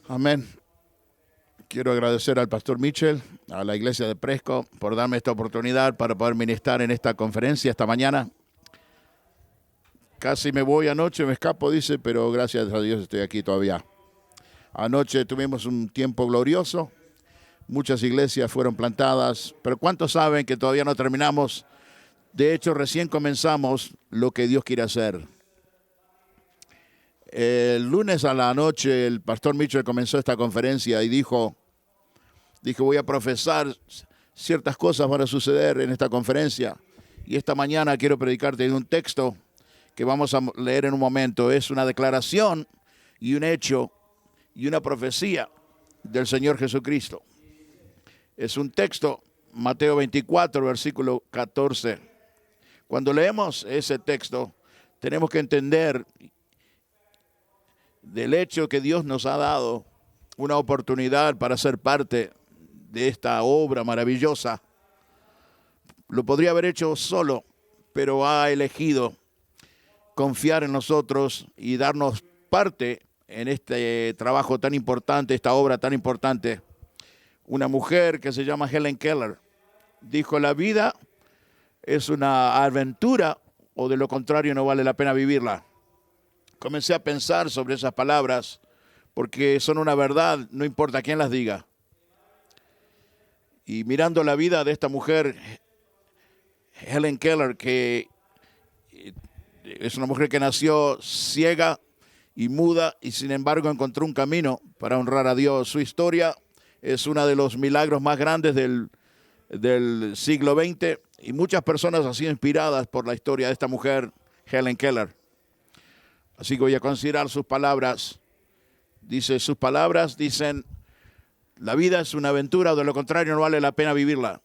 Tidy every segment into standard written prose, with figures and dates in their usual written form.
Amén. Quiero agradecer al pastor Mitchell, a la iglesia de Presco, por darme esta oportunidad para poder ministrar en esta conferencia esta mañana. Casi me voy anoche, me escapo, dice, pero gracias a Dios estoy aquí todavía. Anoche tuvimos un tiempo glorioso, muchas iglesias fueron plantadas, pero ¿cuántos saben que todavía no terminamos? De hecho, recién comenzamos lo que Dios quiere hacer. El lunes a la noche el pastor Mitchell comenzó esta conferencia y dijo, voy a profesar ciertas cosas van a suceder en esta conferencia. Y esta mañana quiero predicarte de un texto que vamos a leer en un momento. Es una declaración y un hecho y una profecía del Señor Jesucristo. Es un texto, Mateo 24, versículo 14. Cuando leemos ese texto, tenemos que entender del hecho que Dios nos ha dado una oportunidad para ser parte de esta obra maravillosa. Lo podría haber hecho solo, pero ha elegido confiar en nosotros y darnos parte en este trabajo tan importante, esta obra tan importante. Una mujer que se llama Helen Keller dijo, la vida es una aventura o de lo contrario no vale la pena vivirla. Comencé a pensar sobre esas palabras porque son una verdad, no importa quién las diga. Y mirando la vida de esta mujer, Helen Keller, que es una mujer que nació ciega y muda y sin embargo encontró un camino para honrar a Dios. Su historia es uno de los milagros más grandes del siglo XX y muchas personas han sido inspiradas por la historia de esta mujer, Helen Keller. Así que voy a considerar sus palabras. Sus palabras dicen, la vida es una aventura o de lo contrario no vale la pena vivirla.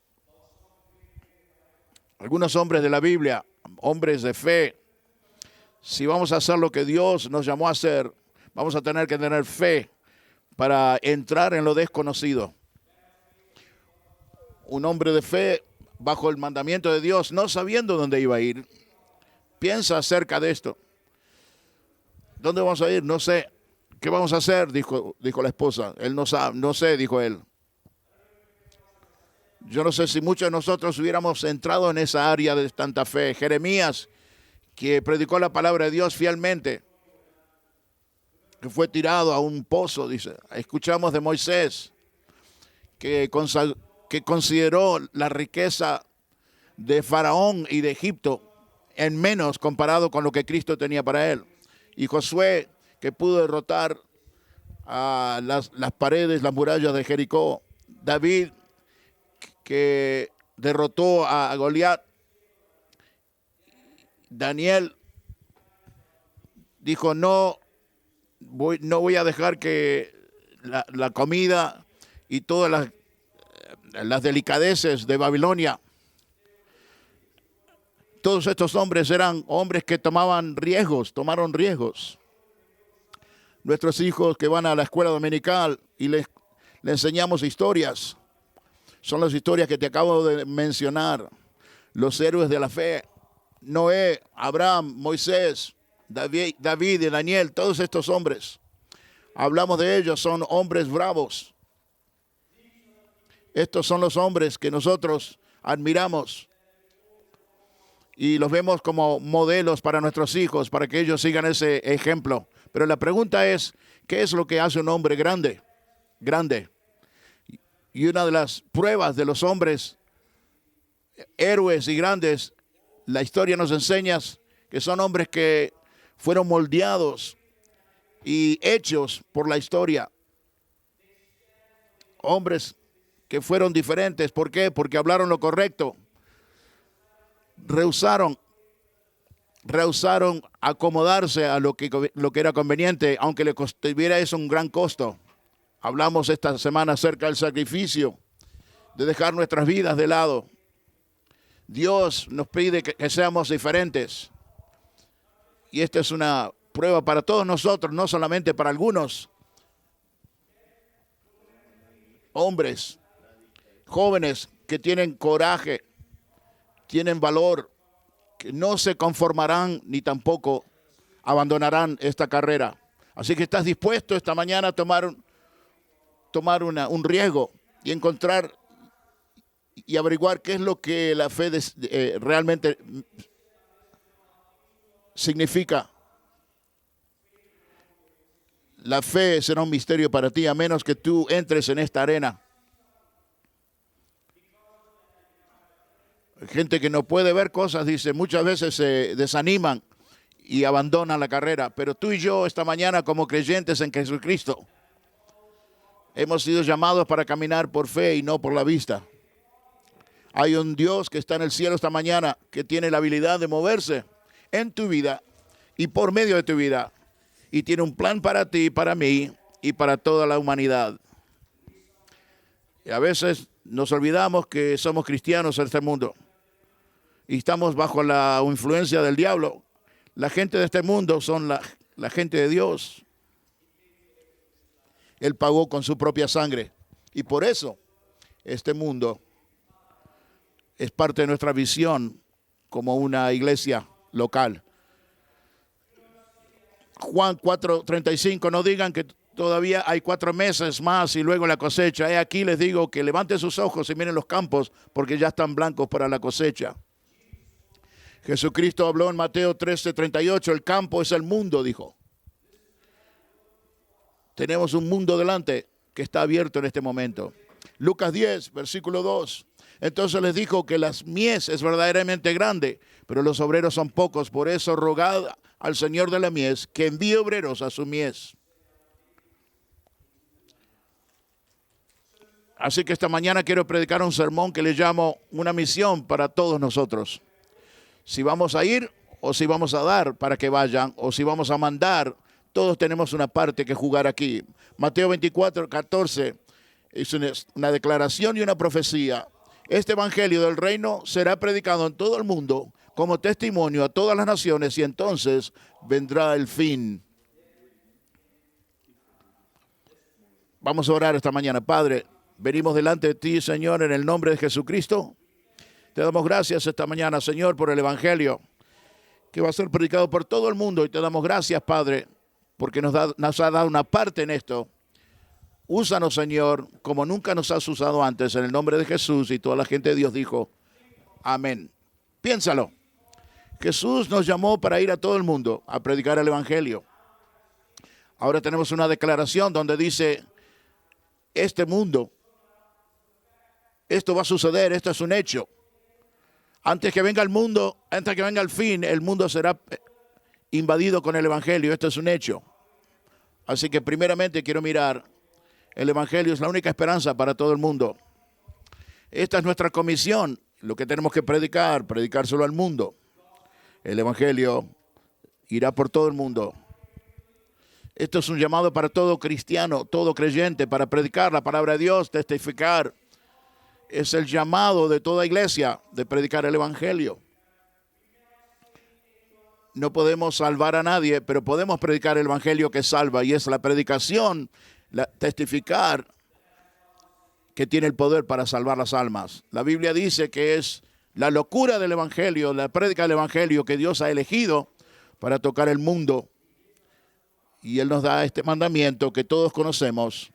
Algunos hombres de la Biblia, hombres de fe, si vamos a hacer lo que Dios nos llamó a hacer, vamos a tener que tener fe para entrar en lo desconocido. Un hombre de fe bajo el mandamiento de Dios, no sabiendo dónde iba a ir, piensa acerca de esto. ¿Dónde vamos a ir? No sé. ¿Qué vamos a hacer? Dijo la esposa. Él no sabe, no sé, dijo él. Yo no sé si muchos de nosotros hubiéramos entrado en esa área de tanta fe. Jeremías, que predicó la palabra de Dios fielmente, que fue tirado a un pozo, dice. Escuchamos de Moisés, que consideró la riqueza de Faraón y de Egipto en menos comparado con lo que Cristo tenía para él. Y Josué, que pudo derrotar a las paredes, las murallas de Jericó. David, que derrotó a Goliat. Daniel dijo, no voy a dejar que la comida y todas las delicadeces de Babilonia. Todos estos hombres eran hombres que tomaron riesgos. Nuestros hijos que van a la escuela dominical y les enseñamos historias. Son las historias que te acabo de mencionar. Los héroes de la fe. Noé, Abraham, Moisés, David y Daniel. Todos estos hombres. Hablamos de ellos, son hombres bravos. Estos son los hombres que nosotros admiramos. Y los vemos como modelos para nuestros hijos, para que ellos sigan ese ejemplo. Pero la pregunta es, ¿qué es lo que hace un hombre grande? Grande. Y una de las pruebas de los hombres, héroes y grandes, la historia nos enseña que son hombres que fueron moldeados y hechos por la historia. Hombres que fueron diferentes. ¿Por qué? Porque hablaron lo correcto. Rehusaron acomodarse a lo que era conveniente, aunque le tuviera eso un gran costo. Hablamos esta semana acerca del sacrificio, de dejar nuestras vidas de lado. Dios nos pide que seamos diferentes. Y esta es una prueba para todos nosotros, no solamente para algunos hombres, jóvenes que tienen coraje, tienen valor, que no se conformarán ni tampoco abandonarán esta carrera. Así que estás dispuesto esta mañana a tomar tomar un riesgo y encontrar y averiguar qué es lo que la fe realmente significa. La fe será un misterio para ti a menos que tú entres en esta arena. Gente que no puede ver cosas, dice, muchas veces se desaniman y abandonan la carrera. Pero tú y yo esta mañana como creyentes en Jesucristo hemos sido llamados para caminar por fe y no por la vista. Hay un Dios que está en el cielo esta mañana que tiene la habilidad de moverse en tu vida y por medio de tu vida. Y tiene un plan para ti, para mí y para toda la humanidad. Y a veces nos olvidamos que somos cristianos en este mundo y estamos bajo la influencia del diablo. La gente de este mundo son la gente de Dios. Él pagó con su propia sangre y por eso este mundo es parte de nuestra visión como una iglesia local. Juan 4:35, no digan que todavía hay 4 meses más y luego la cosecha. He aquí les digo que levanten sus ojos y miren los campos porque ya están blancos para la cosecha. Jesucristo habló en Mateo 13:38, el campo es el mundo, dijo. Tenemos un mundo delante que está abierto en este momento. Lucas 10, versículo 2. Entonces les dijo que la mies es verdaderamente grande, pero los obreros son pocos. Por eso rogad al Señor de la mies que envíe obreros a su mies. Así que esta mañana quiero predicar un sermón que le llamo una misión para todos nosotros. Si vamos a ir o si vamos a dar para que vayan o si vamos a mandar, todos tenemos una parte que jugar aquí. Mateo 24:14 es una declaración y una profecía. Este evangelio del reino será predicado en todo el mundo como testimonio a todas las naciones y entonces vendrá el fin. Vamos a orar esta mañana. Padre, venimos delante de ti, Señor, en el nombre de Jesucristo. Te damos gracias esta mañana, Señor, por el evangelio que va a ser predicado por todo el mundo. Y te damos gracias, Padre, porque nos ha dado una parte en esto. Úsanos, Señor, como nunca nos has usado antes, en el nombre de Jesús. Y toda la gente de Dios dijo, amén. Piénsalo. Jesús nos llamó para ir a todo el mundo a predicar el evangelio. Ahora tenemos una declaración donde dice, este mundo, esto va a suceder, esto es un hecho. Antes que venga el mundo, antes que venga el fin, el mundo será invadido con el evangelio. Esto es un hecho. Así que primeramente quiero mirar, el evangelio es la única esperanza para todo el mundo. Esta es nuestra comisión, lo que tenemos que predicárselo al mundo. El evangelio irá por todo el mundo. Esto es un llamado para todo cristiano, todo creyente, para predicar la palabra de Dios, testificar. Es el llamado de toda iglesia de predicar el evangelio. No podemos salvar a nadie, pero podemos predicar el evangelio que salva, y es la predicación, testificar que tiene el poder para salvar las almas. La Biblia dice que es la locura del evangelio, la prédica del evangelio que Dios ha elegido para tocar el mundo. Y Él nos da este mandamiento que todos conocemos.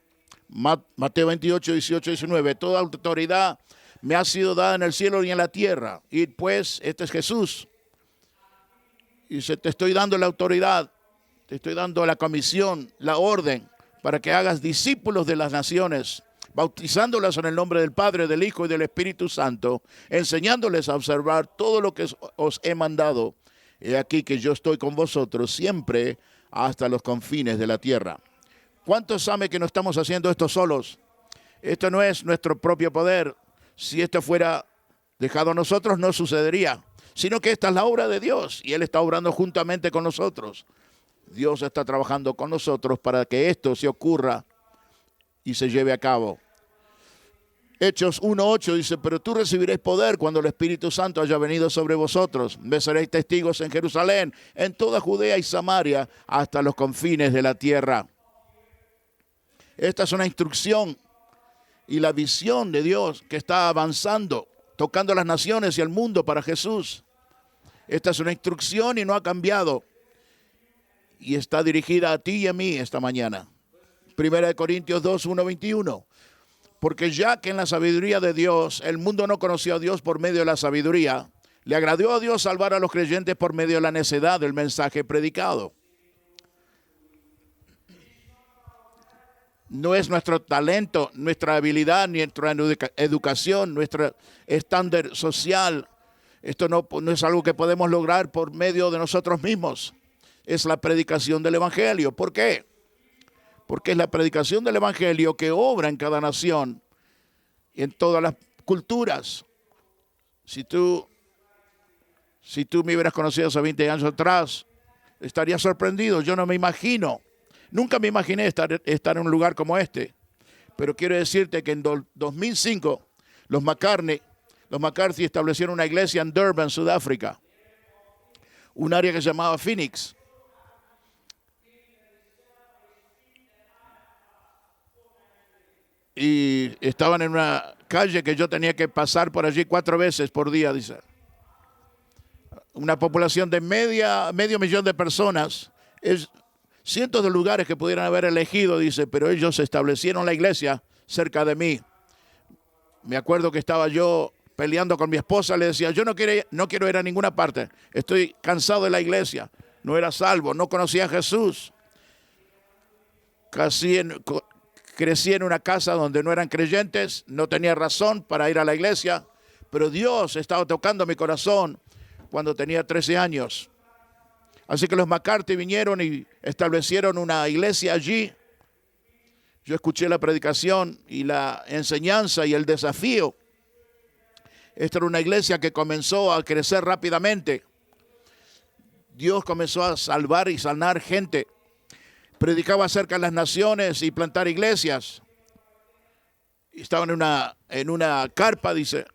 Mateo 28, 18, 19. Toda autoridad me ha sido dada en el cielo y en la tierra. Y pues, este es Jesús. Y te estoy dando la autoridad, te estoy dando la comisión, la orden, para que hagas discípulos de las naciones, bautizándolas en el nombre del Padre, del Hijo y del Espíritu Santo, enseñándoles a observar todo lo que os he mandado. He aquí que yo estoy con vosotros siempre hasta los confines de la tierra. ¿Cuántos saben que no estamos haciendo esto solos? Esto no es nuestro propio poder. Si esto fuera dejado a nosotros, no sucedería. Sino que esta es la obra de Dios y Él está obrando juntamente con nosotros. Dios está trabajando con nosotros para que esto se ocurra y se lleve a cabo. Hechos 1:8 dice, pero tú recibiréis poder cuando el Espíritu Santo haya venido sobre vosotros. Me seréis testigos en Jerusalén, en toda Judea y Samaria, hasta los confines de la tierra. Esta es una instrucción y la visión de Dios que está avanzando, tocando las naciones y el mundo para Jesús. Esta es una instrucción y no ha cambiado. Y está dirigida a ti y a mí esta mañana. Primera de Corintios 2, 1, 21. Porque ya que en la sabiduría de Dios el mundo no conoció a Dios por medio de la sabiduría, le agradó a Dios salvar a los creyentes por medio de la necedad del mensaje predicado. No es nuestro talento, nuestra habilidad, nuestra educación, nuestro estándar social. Esto no es algo que podemos lograr por medio de nosotros mismos. Es la predicación del Evangelio. ¿Por qué? Porque es la predicación del Evangelio que obra en cada nación y en todas las culturas. Si tú me hubieras conocido hace 20 años atrás, estaría sorprendido. Yo no me imagino. Nunca me imaginé estar en un lugar como este. Pero quiero decirte que en 2005 los McCarthy establecieron una iglesia en Durban, Sudáfrica. Un área que se llamaba Phoenix. Y estaban en una calle que yo tenía que pasar por allí 4 veces por día, dice. Una población de medio millón de personas. Es cientos de lugares que pudieran haber elegido, dice, pero ellos establecieron la iglesia cerca de mí. Me acuerdo que estaba yo peleando con mi esposa, le decía, yo no quiero ir a ninguna parte. Estoy cansado de la iglesia. No era salvo, no conocía a Jesús. Crecí en una casa donde no eran creyentes, no tenía razón para ir a la iglesia, pero Dios estaba tocando mi corazón cuando tenía 13 años. Así que los McCarthy vinieron y establecieron una iglesia allí. Yo escuché la predicación y la enseñanza y el desafío. Esta era una iglesia que comenzó a crecer rápidamente. Dios comenzó a salvar y sanar gente. Predicaba acerca de las naciones y plantar iglesias. Estaban en una carpa, dice.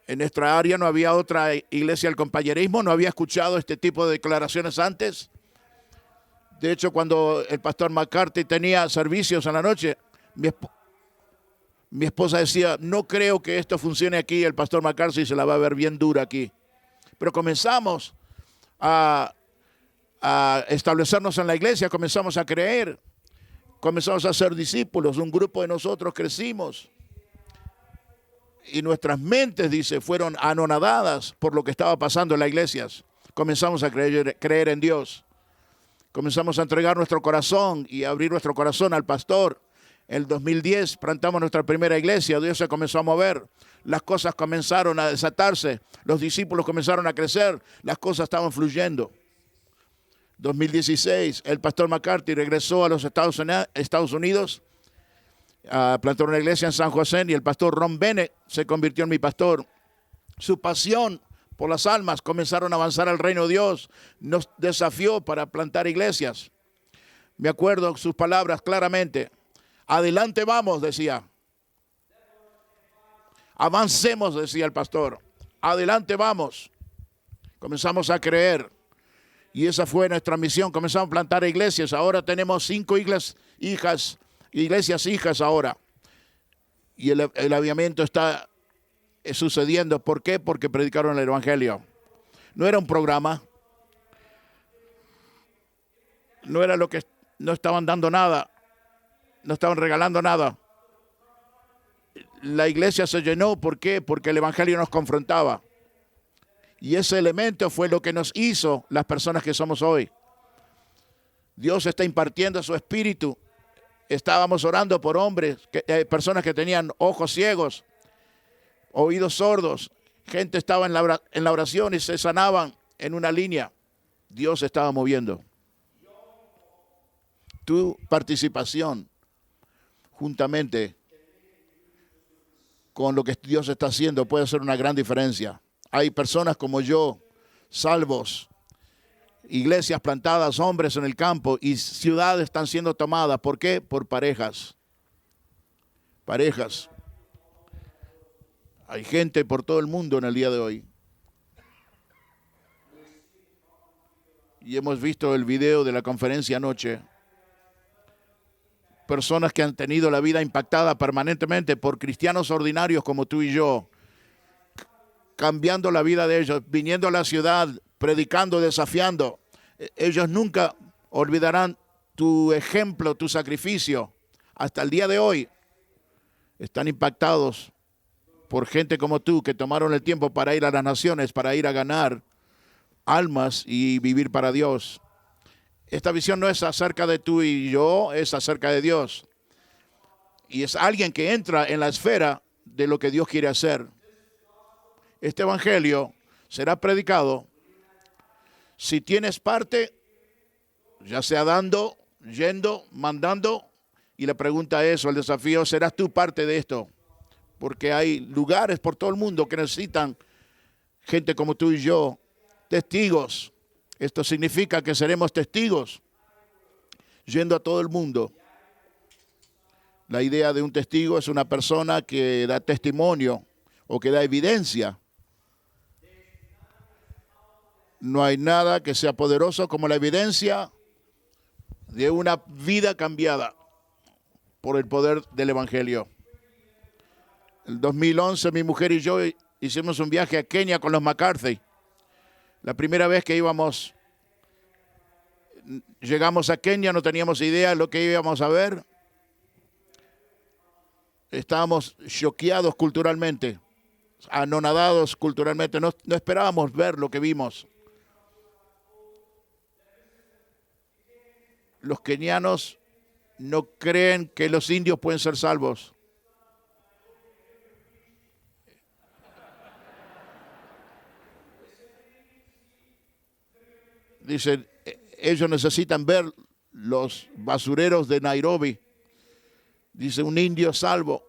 En nuestra área no había otra iglesia del compañerismo, no había escuchado este tipo de declaraciones antes. De hecho, cuando el pastor McCarthy tenía servicios en la noche, mi esposa decía, no creo que esto funcione aquí, el pastor McCarthy se la va a ver bien dura aquí. Pero comenzamos a establecernos en la iglesia, comenzamos a creer, comenzamos a ser discípulos, un grupo de nosotros crecimos. Y nuestras mentes, dice, fueron anonadadas por lo que estaba pasando en las iglesias. Comenzamos a creer en Dios. Comenzamos a entregar nuestro corazón y a abrir nuestro corazón al pastor. En el 2010 plantamos nuestra primera iglesia. Dios se comenzó a mover. Las cosas comenzaron a desatarse. Los discípulos comenzaron a crecer. Las cosas estaban fluyendo. 2016, el pastor McCarthy regresó a los Estados Unidos. Plantó una iglesia en San José y el pastor Ron Bennett se convirtió en mi pastor. Su pasión por las almas comenzaron a avanzar al reino de Dios. Nos desafió para plantar iglesias. Me acuerdo sus palabras claramente. Adelante vamos, decía. Avancemos, decía el pastor. Adelante vamos. Comenzamos a creer. Y esa fue nuestra misión. Comenzamos a plantar iglesias. Ahora tenemos 5 iglesias hijas ahora. Y el avivamiento está sucediendo. ¿Por qué? Porque predicaron el Evangelio. No era un programa. No era no estaban dando nada. No estaban regalando nada. La iglesia se llenó. ¿Por qué? Porque el Evangelio nos confrontaba. Y ese elemento fue lo que nos hizo las personas que somos hoy. Dios está impartiendo su espíritu. Estábamos orando por personas que tenían ojos ciegos, oídos sordos. Gente estaba en la oración y se sanaban en una línea. Dios estaba moviendo. Tu participación, juntamente con lo que Dios está haciendo, puede hacer una gran diferencia. Hay personas como yo, salvos, iglesias plantadas, hombres en el campo y ciudades están siendo tomadas. ¿Por qué? Por parejas. Parejas. Hay gente por todo el mundo en el día de hoy. Y hemos visto el video de la conferencia anoche. Personas que han tenido la vida impactada permanentemente por cristianos ordinarios como tú y yo, cambiando la vida de ellos, viniendo a la ciudad, predicando, desafiando. Ellos nunca olvidarán tu ejemplo, tu sacrificio, hasta el día de hoy, están impactados por gente como tú que tomaron el tiempo para ir a las naciones, para ir a ganar almas y vivir para Dios. Esta visión no es acerca de tú y yo, es acerca de Dios. Y es alguien que entra en la esfera de lo que Dios quiere hacer. Este evangelio será predicado si tienes parte, ya sea dando, yendo, mandando. Y la pregunta es, o el desafío, ¿serás tú parte de esto? Porque hay lugares por todo el mundo que necesitan gente como tú y yo, testigos. Esto significa que seremos testigos yendo a todo el mundo. La idea de un testigo es una persona que da testimonio o que da evidencia. No hay nada que sea poderoso como la evidencia de una vida cambiada por el poder del evangelio. En 2011 mi mujer y yo hicimos un viaje a Kenia con los McCarthy. La primera vez que llegamos a Kenia, no teníamos idea de lo que íbamos a ver. Estábamos choqueados culturalmente, anonadados culturalmente. No esperábamos ver lo que vimos. Los kenianos no creen que los indios pueden ser salvos. Dicen, ellos necesitan ver los basureros de Nairobi. Dice, un indio salvo.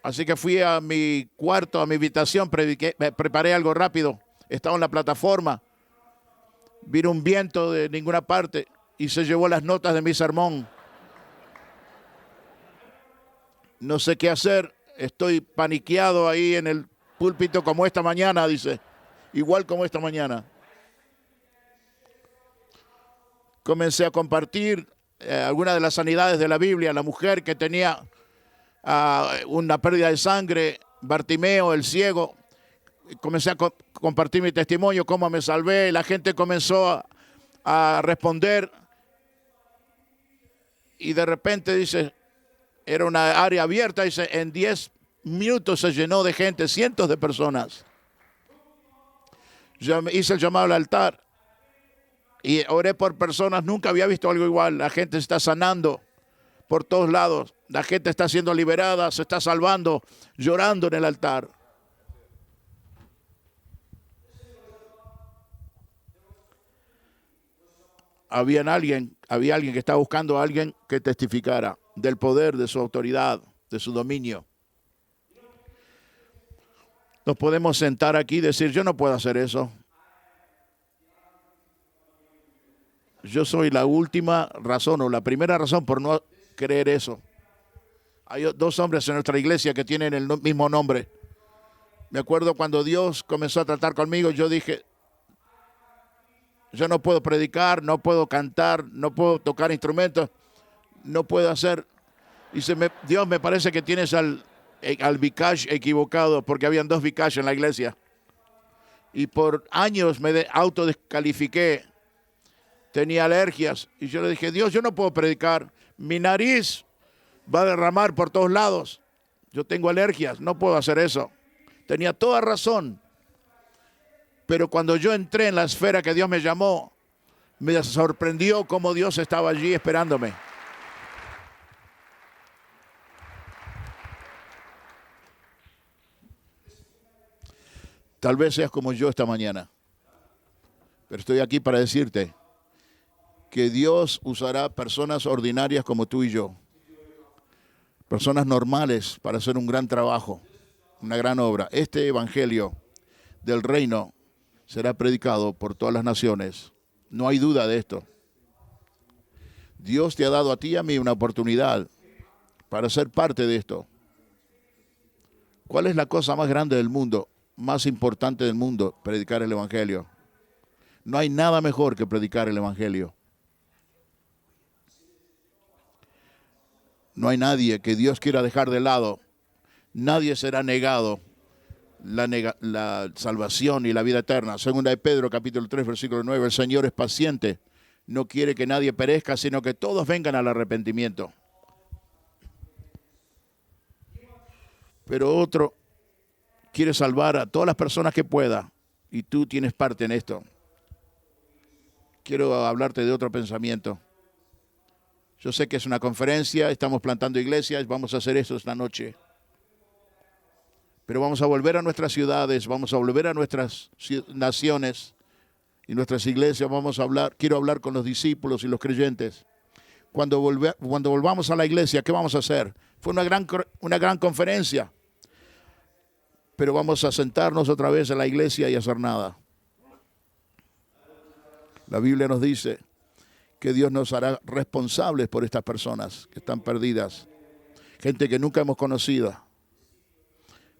Así que fui a mi cuarto, a mi habitación, preparé algo rápido. Estaba en la plataforma. Vino un viento de ninguna parte y se llevó las notas de mi sermón. No sé qué hacer. Estoy paniqueado ahí en el púlpito como esta mañana, dice. Igual como esta mañana. Comencé a compartir algunas de las sanidades de la Biblia. La mujer que tenía una pérdida de sangre, Bartimeo, el ciego. Comencé a compartir mi testimonio, cómo me salvé. La gente comenzó a responder. Y de repente, dice, era una área abierta. Dice, en 10 minutos se llenó de gente, cientos de personas. Yo hice el llamado al altar. Y oré por personas, nunca había visto algo igual. La gente se está sanando por todos lados. La gente está siendo liberada, se está salvando, llorando en el altar. Había alguien que estaba buscando a alguien que testificara del poder, de su autoridad, de su dominio. Nos podemos sentar aquí y decir, yo no puedo hacer eso. Yo soy la última razón o la primera razón por no creer eso. Hay 2 hombres en nuestra iglesia que tienen el mismo nombre. Me acuerdo cuando Dios comenzó a tratar conmigo, yo dije, yo no puedo predicar, no puedo cantar, no puedo tocar instrumentos, no puedo hacer. Dice, Dios, me parece que tienes al Vikash equivocado, porque habían 2 Vikash en la iglesia. Y por años me autodescalifiqué. Tenía alergias. Y yo le dije, Dios, yo no puedo predicar. Mi nariz va a derramar por todos lados. Yo tengo alergias, no puedo hacer eso. Tenía toda razón. Pero cuando yo entré en la esfera que Dios me llamó, me sorprendió cómo Dios estaba allí esperándome. Tal vez seas como yo esta mañana. Pero estoy aquí para decirte que Dios usará personas ordinarias como tú y yo. Personas normales para hacer un gran trabajo, una gran obra. Este evangelio del reino será predicado por todas las naciones. No hay duda de esto. Dios te ha dado a ti y a mí una oportunidad para ser parte de esto. ¿Cuál es la cosa más grande del mundo, más importante del mundo? Predicar el evangelio. No hay nada mejor que predicar el evangelio. No hay nadie que Dios quiera dejar de lado. Nadie será negado la salvación y la vida eterna. Segunda de Pedro, capítulo 3, versículo 9. El Señor es paciente no quiere que nadie perezca, sino que todos vengan al arrepentimiento. Pero otro quiere salvar a todas las personas que pueda, y tú tienes parte en esto. Quiero hablarte de otro pensamiento. Yo sé que es una conferencia, estamos plantando iglesias, vamos a hacer eso esta noche. Pero vamos a volver a nuestras ciudades, vamos a volver a nuestras naciones y nuestras iglesias. Quiero hablar con los discípulos y los creyentes. Cuando volvamos a la iglesia, ¿qué vamos a hacer? Fue una gran conferencia, pero vamos a sentarnos otra vez en la iglesia y hacer nada. La Biblia nos dice que Dios nos hará responsables por estas personas que están perdidas, gente que nunca hemos conocido.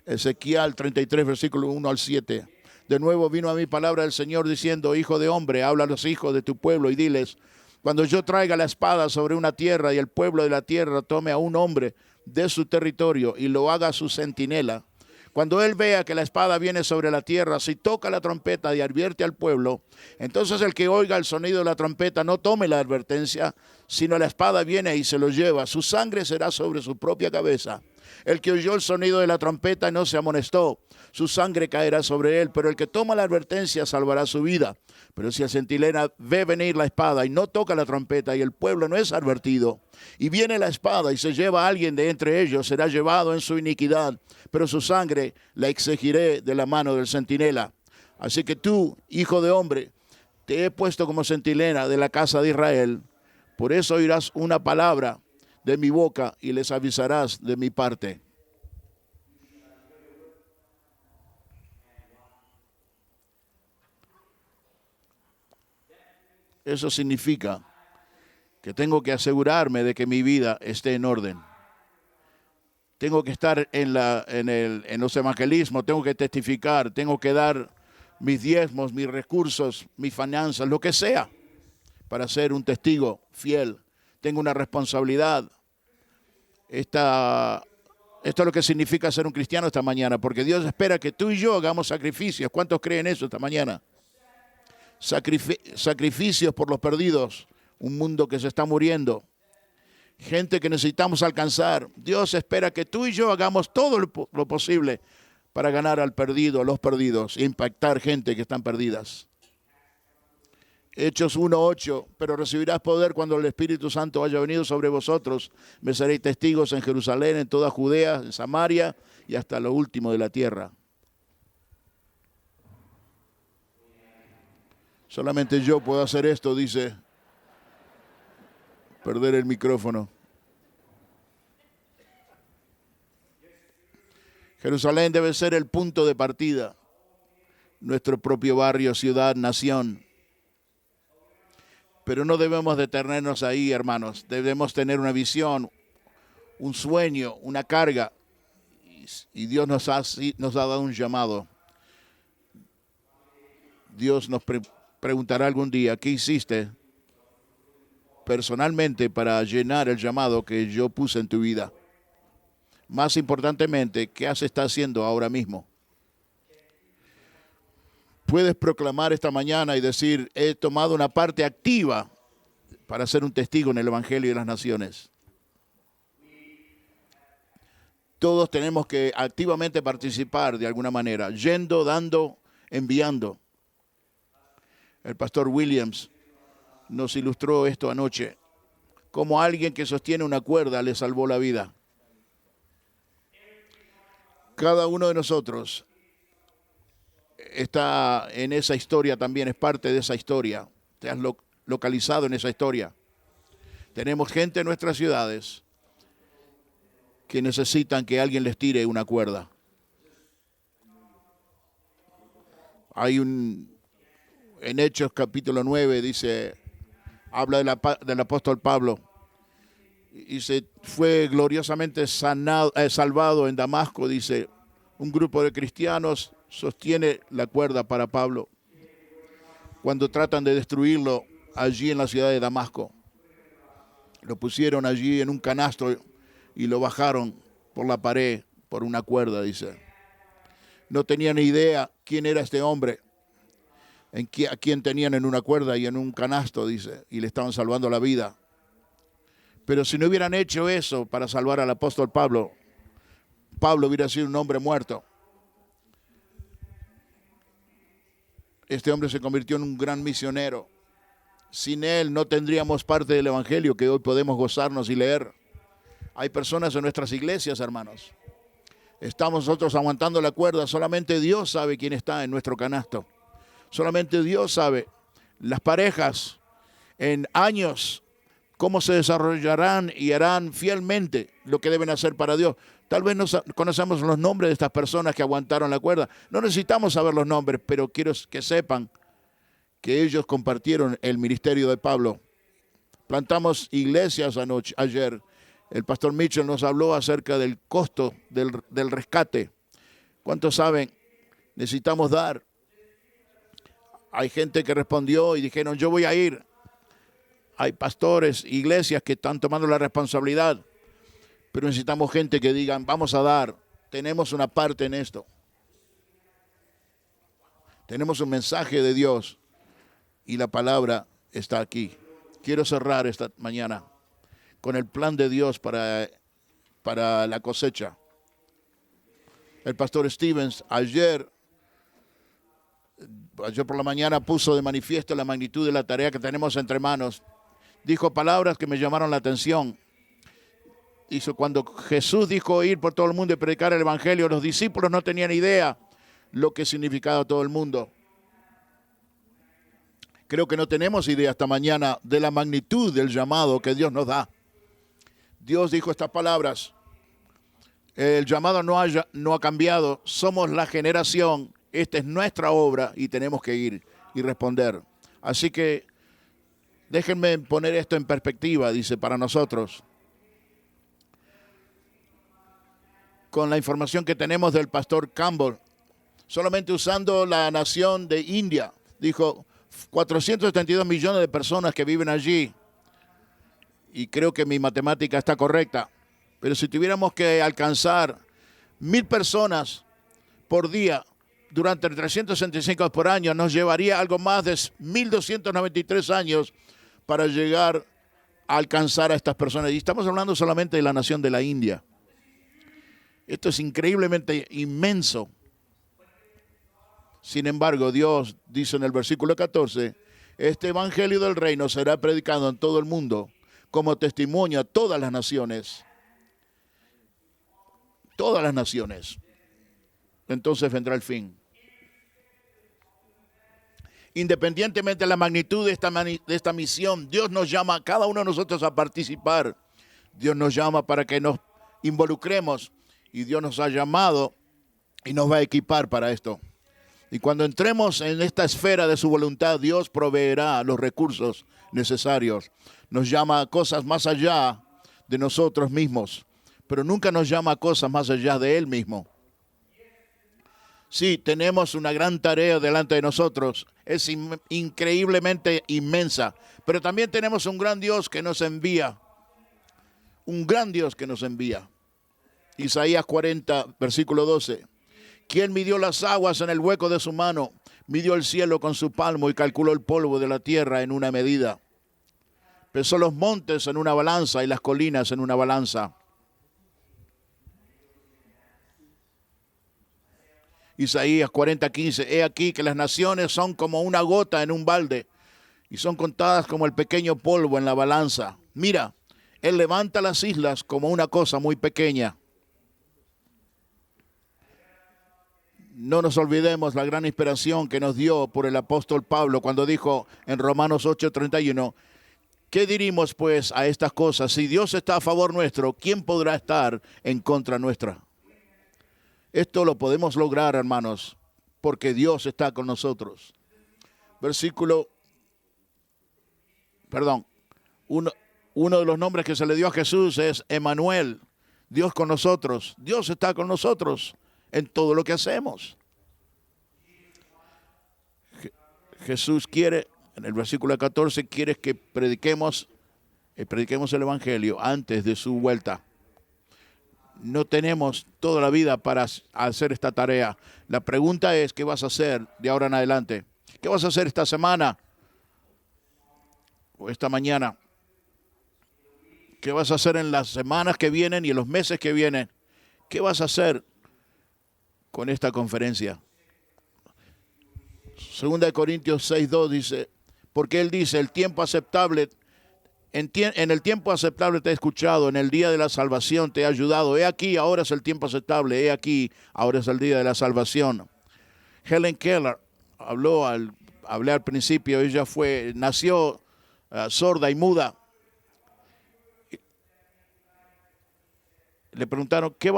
Ezequiel 33, versículo 1 al 7. De nuevo vino a mí palabra del Señor diciendo: Hijo de hombre, habla a los hijos de tu pueblo y diles: cuando yo traiga la espada sobre una tierra y el pueblo de la tierra tome a un hombre de su territorio y lo haga su centinela, cuando él vea que la espada viene sobre la tierra, si toca la trompeta y advierte al pueblo, entonces el que oiga el sonido de la trompeta no tome la advertencia, sino la espada viene y se lo lleva. Su sangre será sobre su propia cabeza. El que oyó el sonido de la trompeta y no se amonestó, su sangre caerá sobre él, pero el que toma la advertencia salvará su vida. Pero si el centinela ve venir la espada y no toca la trompeta y el pueblo no es advertido, y viene la espada y se lleva a alguien de entre ellos, será llevado en su iniquidad, pero su sangre la exigiré de la mano del centinela. Así que tú, hijo de hombre, te he puesto como centinela de la casa de Israel. Por eso oirás una palabra de mi boca y les avisarás de mi parte. Eso significa que tengo que asegurarme de que mi vida esté en orden. Tengo que estar en los evangelismos, tengo que testificar, tengo que dar mis diezmos, mis recursos, mis finanzas, lo que sea, para ser un testigo fiel. Tengo una responsabilidad. Esto es lo que significa ser un cristiano esta mañana, porque Dios espera que tú y yo hagamos sacrificios. ¿Cuántos creen eso esta mañana? Sacrificios por los perdidos, un mundo que se está muriendo, gente que necesitamos alcanzar. Dios espera que tú y yo hagamos todo lo posible para ganar al perdido, a los perdidos, e impactar gente que están perdidas. Hechos 1:8, pero recibirás poder cuando el Espíritu Santo haya venido sobre vosotros. Me seréis testigos en Jerusalén, en toda Judea, en Samaria y hasta lo último de la tierra. Solamente yo puedo hacer esto, dice. Perder el micrófono. Jerusalén debe ser el punto de partida. Nuestro propio barrio, ciudad, nación. Pero no debemos detenernos ahí, hermanos. Debemos tener una visión, un sueño, una carga. Y Dios nos ha dado un llamado. Dios nos preguntará algún día: ¿qué hiciste personalmente para llenar el llamado que yo puse en tu vida? Más importantemente, ¿qué estás haciendo ahora mismo? Puedes proclamar esta mañana y decir: he tomado una parte activa para ser un testigo en el Evangelio de las Naciones. Todos tenemos que activamente participar de alguna manera, yendo, dando, enviando. El pastor Williams nos ilustró esto anoche, como alguien que sostiene una cuerda le salvó la vida. Cada uno de nosotros está en esa historia también, es parte de esa historia. Te has localizado en esa historia. Tenemos gente en nuestras ciudades que necesitan que alguien les tire una cuerda. En Hechos capítulo 9 dice, habla del apóstol Pablo. Y se fue gloriosamente salvado en Damasco, dice. Un grupo de cristianos sostiene la cuerda para Pablo cuando tratan de destruirlo allí en la ciudad de Damasco. Lo pusieron allí en un canasto y lo bajaron por la pared, por una cuerda, dice. No tenían ni idea quién era este hombre. a quien tenían en una cuerda y en un canasto, dice, y le estaban salvando la vida. Pero si no hubieran hecho eso para salvar al apóstol Pablo, Pablo hubiera sido un hombre muerto. Este hombre se convirtió en un gran misionero. Sin él no tendríamos parte del evangelio que hoy podemos gozarnos y leer. Hay personas en nuestras iglesias, hermanos. Estamos nosotros aguantando la cuerda. Solamente Dios sabe quién está en nuestro canasto. Solamente Dios sabe. Las parejas en años, cómo se desarrollarán y harán fielmente lo que deben hacer para Dios. Tal vez no conocemos los nombres de estas personas que aguantaron la cuerda. No necesitamos saber los nombres, pero quiero que sepan que ellos compartieron el ministerio de Pablo. Plantamos iglesias ayer. El pastor Mitchell nos habló acerca del costo del rescate. ¿Cuántos saben? Necesitamos dar. Hay gente que respondió y dijeron, yo voy a ir. Hay pastores, iglesias que están tomando la responsabilidad. Pero necesitamos gente que digan, vamos a dar. Tenemos una parte en esto. Tenemos un mensaje de Dios. Y la palabra está aquí. Quiero cerrar esta mañana con el plan de Dios para la cosecha. El pastor Stevens ayer por la mañana puso de manifiesto la magnitud de la tarea que tenemos entre manos. Dijo palabras que me llamaron la atención. Cuando Jesús dijo ir por todo el mundo y predicar el evangelio, los discípulos no tenían idea lo que significaba todo el mundo. Creo que no tenemos idea esta mañana de la magnitud del llamado que Dios nos da. Dios dijo estas palabras. El llamado no ha cambiado. Somos la generación. Esta es nuestra obra y tenemos que ir y responder. Así que déjenme poner esto en perspectiva, dice, para nosotros. Con la información que tenemos del pastor Campbell, solamente usando la nación de India, dijo 472 millones de personas que viven allí. Y creo que mi matemática está correcta. Pero si tuviéramos que alcanzar 1,000 personas por día durante 365 por año, nos llevaría algo más de 1,293 años para llegar a alcanzar a estas personas. Y estamos hablando solamente de la nación de la India. Esto es increíblemente inmenso. Sin embargo, Dios dice en el versículo 14, este evangelio del reino será predicado en todo el mundo como testimonio a todas las naciones. Todas las naciones. Entonces vendrá el fin. Independientemente de la magnitud de esta misión, Dios nos llama a cada uno de nosotros a participar. Dios nos llama para que nos involucremos y Dios nos ha llamado y nos va a equipar para esto. Y cuando entremos en esta esfera de su voluntad, Dios proveerá los recursos necesarios. Nos llama a cosas más allá de nosotros mismos, pero nunca nos llama a cosas más allá de Él mismo. Sí, tenemos una gran tarea delante de nosotros. Es increíblemente inmensa, pero también tenemos un gran Dios que nos envía. Un gran Dios que nos envía. Isaías 40, versículo 12. ¿Quién midió las aguas en el hueco de su mano? Midió el cielo con su palmo y calculó el polvo de la tierra en una medida. Pesó los montes en una balanza y las colinas en una balanza. Isaías 40:15. He aquí que las naciones son como una gota en un balde y son contadas como el pequeño polvo en la balanza. Mira, Él levanta las islas como una cosa muy pequeña. No nos olvidemos la gran inspiración que nos dio por el apóstol Pablo cuando dijo en Romanos 8:31, ¿qué dirimos pues a estas cosas? Si Dios está a favor nuestro, ¿quién podrá estar en contra nuestra? Esto lo podemos lograr, hermanos, porque Dios está con nosotros. Uno de los nombres que se le dio a Jesús es Emmanuel, Dios con nosotros. Dios está con nosotros en todo lo que hacemos. Jesús quiere, en el versículo 14, quiere que prediquemos el evangelio antes de su vuelta. No tenemos toda la vida para hacer esta tarea. La pregunta es, ¿qué vas a hacer de ahora en adelante? ¿Qué vas a hacer esta semana? O esta mañana. ¿Qué vas a hacer en las semanas que vienen y en los meses que vienen? ¿Qué vas a hacer con esta conferencia? 2 Corintios 6:2 dice, porque él dice, el tiempo aceptable, en el tiempo aceptable te he escuchado, en el día de la salvación te he ayudado. He aquí, ahora es el tiempo aceptable, he aquí, ahora es el día de la salvación. Helen Keller hablé al principio, ella nació sorda y muda. Le preguntaron, ¿qué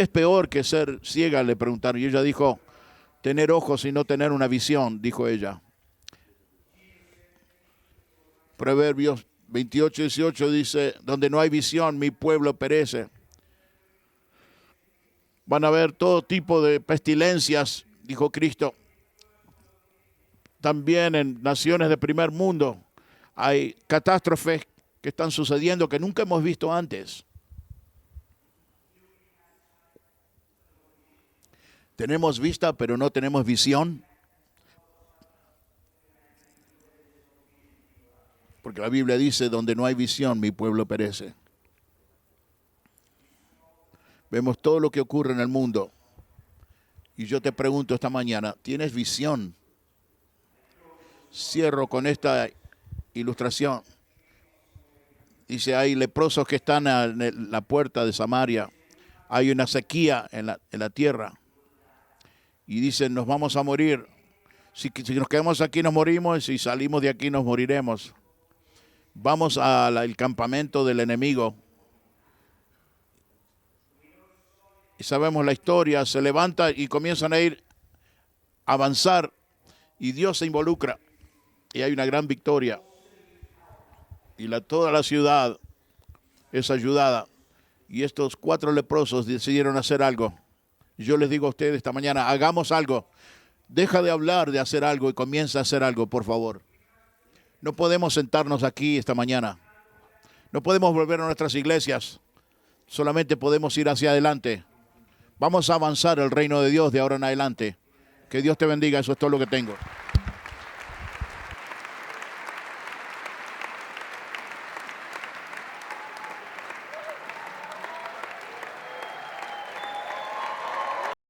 es peor que ser ciega? Le preguntaron. Y ella dijo, tener ojos y no tener una visión, dijo ella. Proverbios 28:18 dice, donde no hay visión, mi pueblo perece. Van a haber todo tipo de pestilencias, dijo Cristo. También en naciones de primer mundo hay catástrofes que están sucediendo que nunca hemos visto antes. Tenemos vista, pero no tenemos visión. Porque la Biblia dice, donde no hay visión, mi pueblo perece. Vemos todo lo que ocurre en el mundo. Y yo te pregunto esta mañana, ¿tienes visión? Cierro con esta ilustración. Dice, hay leprosos que están en la puerta de Samaria. Hay una sequía en la tierra. Y dicen, nos vamos a morir. Si nos quedamos aquí nos morimos, y si salimos de aquí nos moriremos. Vamos al campamento del enemigo. Y sabemos la historia, se levanta y comienzan a avanzar. Y Dios se involucra. Y hay una gran victoria. Y toda la ciudad es ayudada. Y estos 4 leprosos decidieron hacer algo. Yo les digo a ustedes esta mañana, hagamos algo. Deja de hablar de hacer algo y comienza a hacer algo, por favor. No podemos sentarnos aquí esta mañana. No podemos volver a nuestras iglesias. Solamente podemos ir hacia adelante. Vamos a avanzar el reino de Dios de ahora en adelante. Que Dios te bendiga, eso es todo lo que tengo.